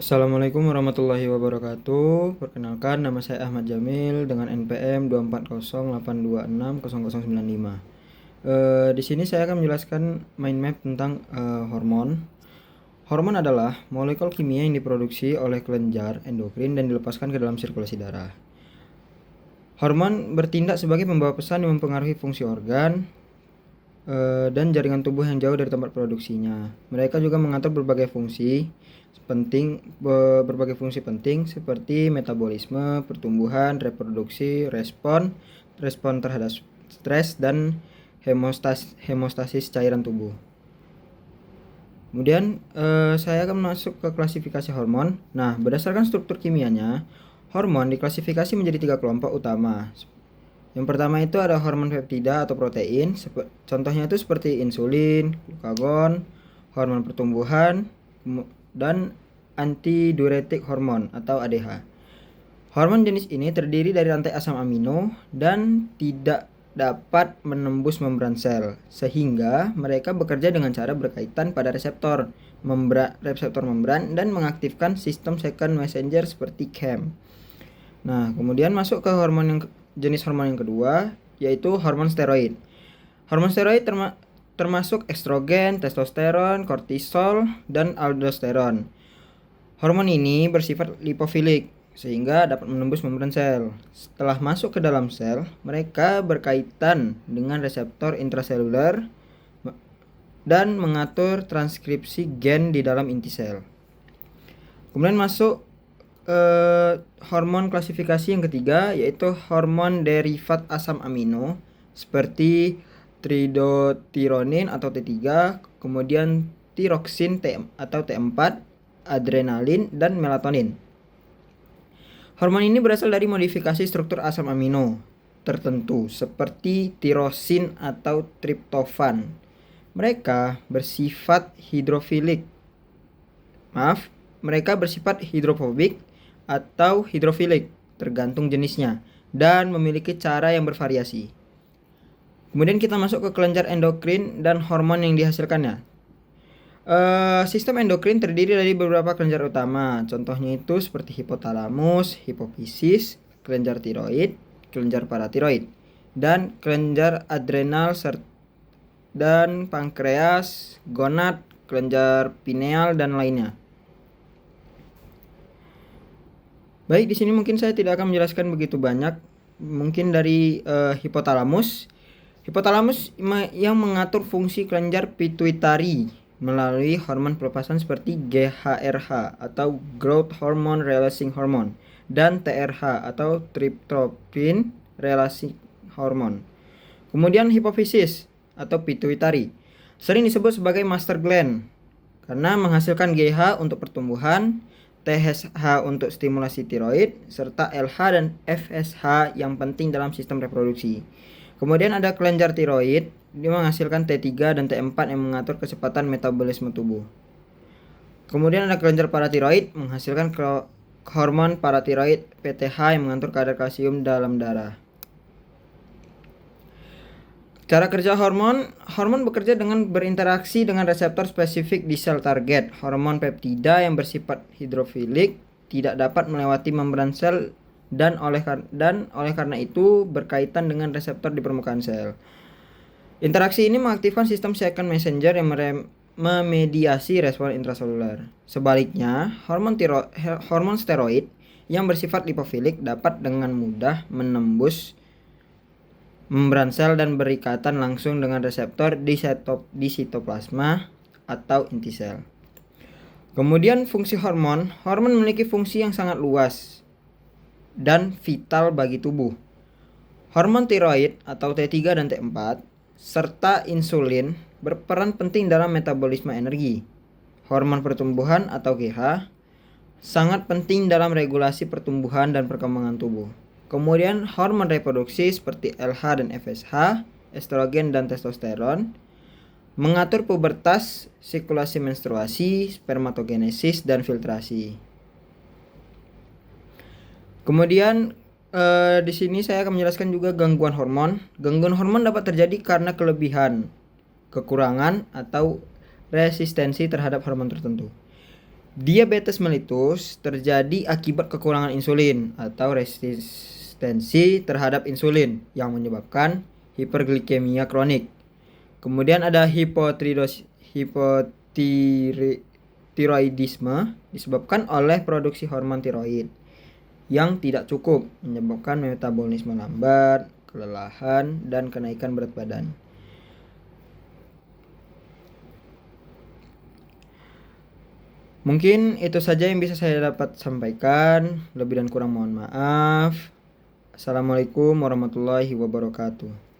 Assalamualaikum warahmatullahi wabarakatuh. Perkenalkan, nama saya Ahmad Jamil dengan NPM 24082600095. Di sini saya akan menjelaskan mind map tentang hormon. Hormon adalah molekul kimia yang diproduksi oleh kelenjar endokrin dan dilepaskan ke dalam sirkulasi darah. Hormon bertindak sebagai pembawa pesan yang mempengaruhi fungsi organ dan jaringan tubuh yang jauh dari tempat produksinya. Mereka juga mengatur berbagai fungsi penting seperti metabolisme, pertumbuhan, reproduksi, respon terhadap stres, dan hemostasis cairan tubuh. Kemudian saya akan masuk ke klasifikasi hormon. Nah, berdasarkan struktur kimianya, hormon diklasifikasi menjadi 3 kelompok utama. Yang pertama itu ada hormon peptida atau protein, contohnya itu seperti insulin, glukagon, hormon pertumbuhan, dan antidiuretik hormon atau ADH. Hormon jenis ini terdiri dari rantai asam amino dan tidak dapat menembus membran sel, sehingga mereka bekerja dengan cara berkaitan pada reseptor membran dan mengaktifkan sistem second messenger seperti CAM. Nah, kemudian masuk ke jenis hormon yang kedua, yaitu hormon steroid. Hormon steroid termasuk estrogen, testosteron, kortisol, dan aldosteron. Hormon ini bersifat lipofilik sehingga dapat menembus membran sel. Setelah masuk ke dalam sel, mereka berkaitan dengan reseptor intraseluler dan mengatur transkripsi gen di dalam inti sel. Kemudian masuk hormon klasifikasi yang ketiga, yaitu hormon derivat asam amino seperti tridothironin atau T3, kemudian tiroksin atau T4, adrenalin, dan melatonin. Hormon ini berasal dari modifikasi struktur asam amino tertentu seperti tirosin atau triptofan. Mereka bersifat hidrofobik atau hidrofilik, tergantung jenisnya, dan memiliki cara yang bervariasi. Kemudian kita masuk ke kelenjar endokrin dan hormon yang dihasilkannya. Sistem endokrin terdiri dari beberapa kelenjar utama, contohnya itu seperti hipotalamus, hipofisis, kelenjar tiroid, kelenjar paratiroid, dan kelenjar adrenal dan pankreas, gonad, kelenjar pineal, dan lainnya. Baik, di sini mungkin saya tidak akan menjelaskan begitu banyak. Mungkin dari hipotalamus. Hipotalamus yang mengatur fungsi kelenjar pituitari melalui hormon pelepasan seperti GHRH atau Growth Hormone Releasing Hormone dan TRH atau Tryptophan Releasing Hormone. Kemudian hipofisis atau pituitari sering disebut sebagai master gland karena menghasilkan GH untuk pertumbuhan, TSH untuk stimulasi tiroid, serta LH dan FSH yang penting dalam sistem reproduksi. Kemudian ada kelenjar tiroid, dia menghasilkan T3 dan T4 yang mengatur kecepatan metabolisme tubuh. Kemudian ada kelenjar paratiroid, menghasilkan hormon paratiroid PTH yang mengatur kadar kalsium dalam darah. Cara kerja hormon bekerja dengan berinteraksi dengan reseptor spesifik di sel target. Hormon peptida yang bersifat hidrofilik tidak dapat melewati membran sel dan oleh karena itu berkaitan dengan reseptor di permukaan sel. Interaksi ini mengaktifkan sistem second messenger yang memediasi respon intraseluler. Sebaliknya, hormon steroid yang bersifat lipofilik dapat dengan mudah menembus membran sel dan berikatan langsung dengan reseptor di sitoplasma atau inti sel. Kemudian fungsi hormon memiliki fungsi yang sangat luas dan vital bagi tubuh. Hormon tiroid atau T3 dan T4 serta insulin berperan penting dalam metabolisme energi. Hormon pertumbuhan atau GH sangat penting dalam regulasi pertumbuhan dan perkembangan tubuh. Kemudian hormon reproduksi seperti LH dan FSH, estrogen dan testosteron mengatur pubertas, sirkulasi menstruasi, spermatogenesis, dan filtrasi. Kemudian di sini saya akan menjelaskan juga gangguan hormon. Gangguan hormon dapat terjadi karena kelebihan, kekurangan, atau resistensi terhadap hormon tertentu. Diabetes mellitus terjadi akibat kekurangan insulin atau resistensi terhadap insulin yang menyebabkan hiperglikemia kronik. Kemudian ada hipotiroidisme disebabkan oleh produksi hormon tiroid yang tidak cukup, menyebabkan metabolisme lambat, kelelahan, dan kenaikan berat badan. Mungkin itu saja yang bisa saya dapat sampaikan. Lebih dan kurang mohon maaf. Assalamualaikum warahmatullahi wabarakatuh.